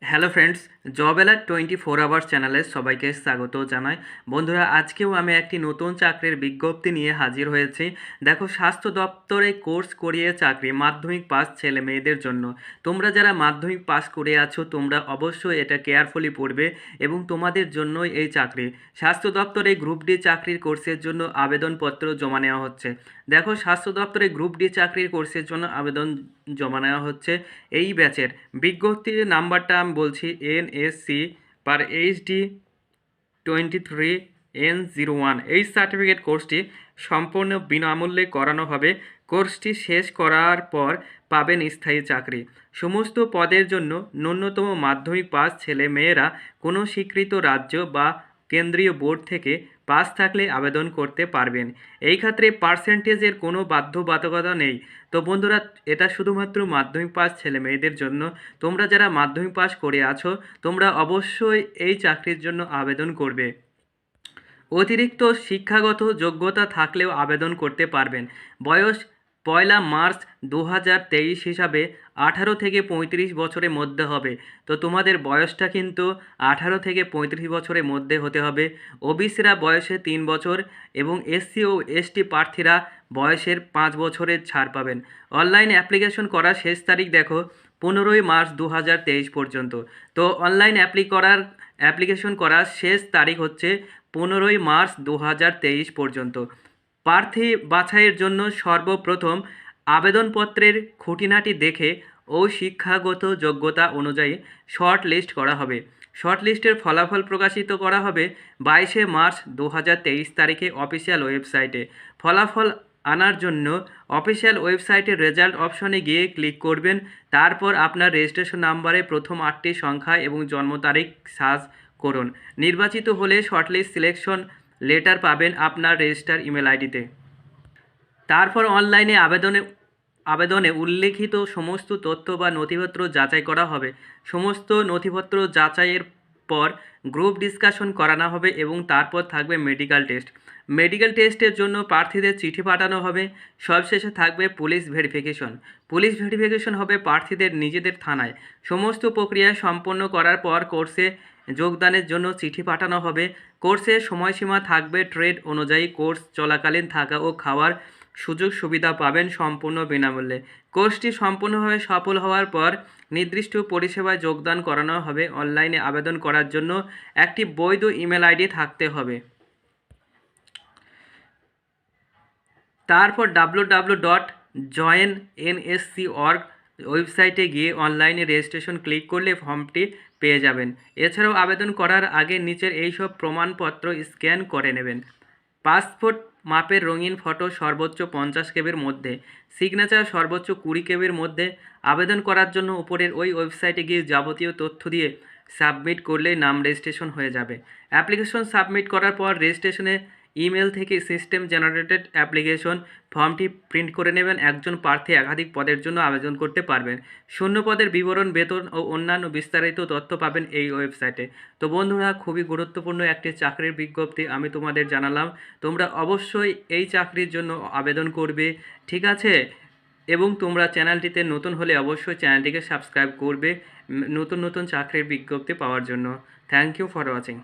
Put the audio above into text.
Hello friends, job alert 24 hours চ্যানেলে সবাইকে স্বাগত জানাই। বন্ধুরা, আজকেও আমি একটি নতুন চাকরির বিজ্ঞপ্তি নিয়ে হাজির হয়েছি। দেখো, স্বাস্থ্য দপ্তরে কোর্স করিয়ে চাকরি, মাধ্যমিক পাস ছেলে মেয়েদের জন্য। তোমরা যারা মাধ্যমিক পাস করে আছো, তোমরা অবশ্যই এটা কেয়ারফুলি পড়বে এবং তোমাদের জন্যই এই চাকরি। স্বাস্থ্য দপ্তরে গ্রুপ ডি চাকরির কোর্সের জন্য আবেদনপত্র জমা নেওয়া হচ্ছে। দেখো, স্বাস্থ্য দপ্তরে গ্রুপ ডি চাকরির কোর্সের জন্য আবেদন জমা নেওয়া হচ্ছে। এই ব্যাচের বিজ্ঞপ্তির নাম্বারটা আমি বলছি, NSC/HD 23N01। এই সার্টিফিকেট কোর্সটি সম্পূর্ণ বিনামূল্যে করানো হবে। কোর্সটি শেষ করার পর পাবেন স্থায়ী চাকরি। সমস্ত পদের জন্য ন্যূনতম মাধ্যমিক পাস ছেলে মেয়েরা কোনো স্বীকৃত রাজ্য বা কেন্দ্রীয় বোর্ড থেকে পাস থাকলে আবেদন করতে পারবেন। এই ক্ষেত্রে পার্সেন্টেজের কোনো বাধ্যবাধকতা নেই। তো বন্ধুরা, এটা শুধুমাত্র মাধ্যমিক পাস ছেলে মেয়েদের জন্য। তোমরা যারা মাধ্যমিক পাস করে আছো, তোমরা অবশ্যই এই চাকরির জন্য আবেদন করবে। অতিরিক্ত শিক্ষাগত যোগ্যতা থাকলেও আবেদন করতে পারবেন। বয়স 1 মার্চ 2023 হিসাবে 18 থেকে 35 বছরের মধ্যে হবে। তো তোমাদের বয়সটা কিন্তু 18 থেকে 35 বছরের মধ্যে হতে হবে। ওবিসিরা বয়সে 3 বছর এবং SC ও ST প্রার্থীরা বয়সের 5 বছরের ছাড় পাবেন। অনলাইন অ্যাপ্লিকেশন করার শেষ তারিখ দেখো 15 মার্চ 2023 পর্যন্ত। তো অনলাইন অ্যাপ্লিকেশন করার শেষ তারিখ হচ্ছে 15 মার্চ 2023 পর্যন্ত। প্রার্থী বাছাইয়ের জন্য সর্বপ্রথম আবেদনপত্রের খুঁটিনাটি দেখে ও শিক্ষাগত যোগ্যতা অনুযায়ী শর্ট লিস্ট করা হবে। শর্ট লিস্টের ফলাফল প্রকাশিত করা হবে 22 মার্চ 2023 তারিখে অফিসিয়াল ওয়েবসাইটে। ফলাফল আনার জন্য অফিসিয়াল ওয়েবসাইটের রেজাল্ট অপশনে গিয়ে ক্লিক করবেন। তারপর আপনার রেজিস্ট্রেশন নাম্বারে প্রথম 8টি সংখ্যা এবং জন্ম তারিখ সার্চ করুন। নির্বাচিত হলে শর্টলিস্ট সিলেকশন লেটার পাবেন আপনার রেজিস্টার ইমেল আইডিতে। তারপর অনলাইনে আবেদনে উল্লেখিত সমস্ত তথ্য বা নথিপত্র যাচাই করা হবে। সমস্ত নথিপত্র যাচাইয়ের পর গ্রুপ ডিসকাশন করানো হবে এবং তারপর থাকবে মেডিকেল টেস্ট। মেডিকেল টেস্টের জন্য প্রার্থীদের চিঠি পাঠানো হবে। সবশেষে থাকবে পুলিশ ভেরিফিকেশন। পুলিশ ভেরিফিকেশন হবে প্রার্থীদের নিজেদের থানায়। সমস্ত প্রক্রিয়া সম্পন্ন করার পর কোর্সে যোগদানের জন্য চিঠি পাঠানো হবে। কোর্সের সময়সীমা থাকবে ট্রেড অনুযায়ী। কোর্স চলাকালীন থাকা ও খাওয়ার সুযোগ সুবিধা পাবেন সম্পূর্ণ বিনামূল্যে। কোর্সটি সম্পূর্ণভাবে সফল হওয়ার পর নির্দিষ্ট পরিষেবায় যোগদান করানো হবে। অনলাইনে আবেদন করার জন্য একটি বৈধ ইমেল আইডি থাকতে হবে। তারপর www.joinnsc.org ওয়েবসাইটে গিয়ে অনলাইনে রেজিস্ট্রেশন ক্লিক করলে ফর্মটি পেয়ে যাবেন। এছাড়াও আবেদন করার আগে নিচের এইসব প্রমাণপত্র স্ক্যান করে নেবেন। পাসপোর্ট মাপের রঙিন ফটো সর্বোচ্চ 50 কেবির মধ্যে, সিগনেচার সর্বোচ্চ 20 কেবির মধ্যে। আবেদন করার জন্য উপরের ওই ওয়েবসাইটে গিয়ে যাবতীয় তথ্য দিয়ে সাবমিট করলেই নাম রেজিস্ট্রেশন হয়ে যাবে। অ্যাপ্লিকেশন সাবমিট করার পর রেজিস্ট্রেশনে ইমেল থেকে সিস্টেম জেনারেটেড অ্যাপ্লিকেশন ফর্মটি প্রিন্ট করে নেবেন। একজন প্রার্থী একাধিক পদের জন্য আবেদন করতে পারবেন। শূন্য পদের বিবরণ, বেতন ও অন্যান্য বিস্তারিত তথ্য পাবেন এই ওয়েবসাইটে। তো বন্ধুরা, খুবই গুরুত্বপূর্ণ একটি চাকরির বিজ্ঞপ্তি আমি তোমাদের জানালাম। তোমরা অবশ্যই এই চাকরির জন্য আবেদন করবে, ঠিক আছে? এবং তোমরা চ্যানেলটিতে নতুন হলে অবশ্যই চ্যানেলটিকে সাবস্ক্রাইব করবে নতুন নতুন চাকরির বিজ্ঞপ্তি পাওয়ার জন্য। Thank you for watching.